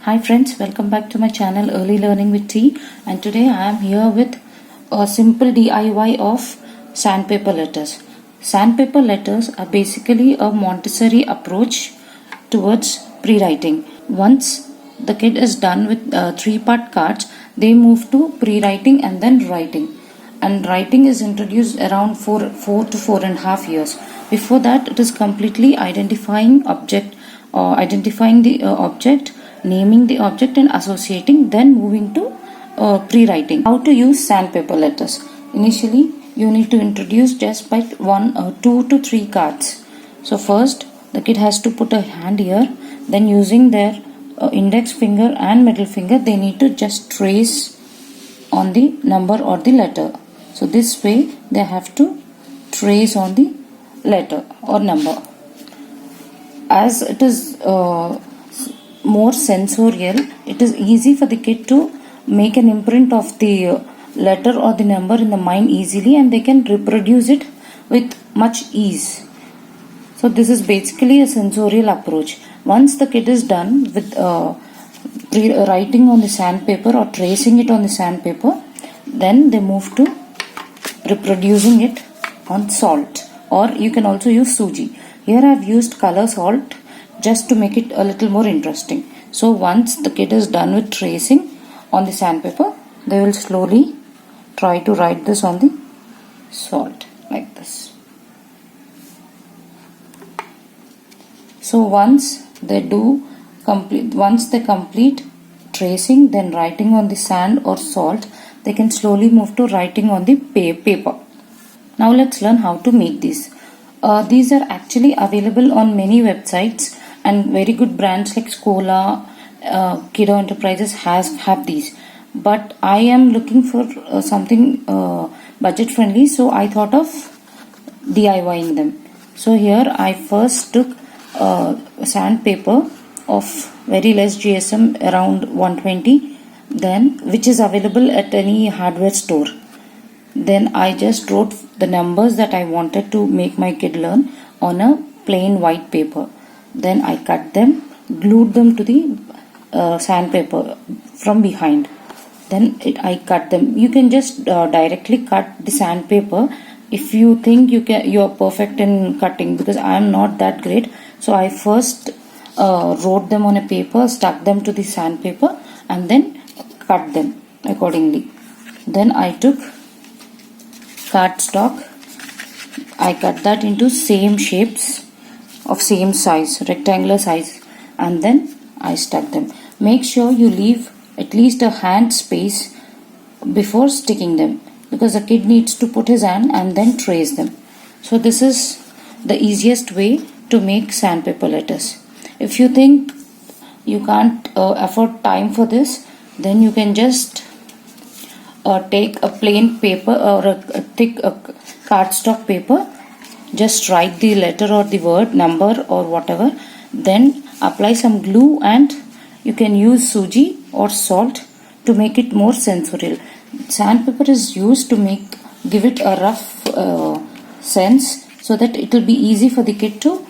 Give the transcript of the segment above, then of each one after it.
Hi friends, welcome back to my channel Early Learning with T, and today I am here with a simple DIY of sandpaper letters. Sandpaper letters are basically a Montessori approach towards pre-writing. Once the kid is done with three-part cards, they move to pre-writing and then writing. And writing is introduced around 4 to 4.5 years. Before that, it is completely identifying the object, naming the object and associating, then moving to pre-writing. How to use sandpaper letters? Initially, you need to introduce just by 2 to 3 cards. So first, the kid has to put a hand here, then using their index finger and middle finger, they need to just trace on the number or the letter. So this way they have to trace on the letter or number. As it is more sensorial, it is easy for the kid to make an imprint of the letter or the number in the mind easily, and they can reproduce it with much ease. So this is basically a sensorial approach. Once the kid is done with writing on the sandpaper or tracing it on the sandpaper, then they move to reproducing it on salt, or you can also use suji. Here I have used color salt just to make it a little more interesting. So once the kid is done with tracing on the sandpaper, they will slowly try to write this on the salt like this. So once they complete tracing, then writing on the sand or salt, they can slowly move to writing on the paper. Now let's learn how to make these. These are actually available on many websites, and very good brands like Schola, Kiddo Enterprises have these. But I am looking for something budget friendly, so I thought of DIYing them. So here I first took sandpaper of very less GSM, around 120, then which is available at any hardware store. Then I just wrote the numbers that I wanted to make my kid learn on a plain white paper. Then I cut them, glued them to the sandpaper from behind. Then I cut them. You can just directly cut the sandpaper if you think you are perfect in cutting, because I am not that great. So I first wrote them on a paper, stuck them to the sandpaper, and then cut them accordingly. Then I took cardstock. I cut that into same shapes of same size, rectangular size, and then I stuck them. Make sure you leave at least a hand space before sticking them, because the kid needs to put his hand and then trace them. So this is the easiest way to make sandpaper letters. If you think you can't afford time for this, then you can just take a plain paper or a thick cardstock paper, just write the letter or the word, number or whatever, then apply some glue, and you can use suji or salt to make it more sensorial. Sandpaper is used to give it a rough sense, so that it will be easy for the kid to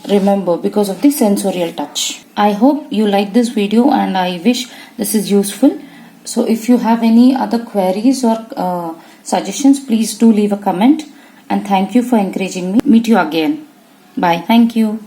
remember because of the sensorial touch. I hope you like this video, and I wish this is useful. So if you have any other queries or suggestions, please do leave a comment, and thank you for encouraging me. Meet you again. Bye. Thank you.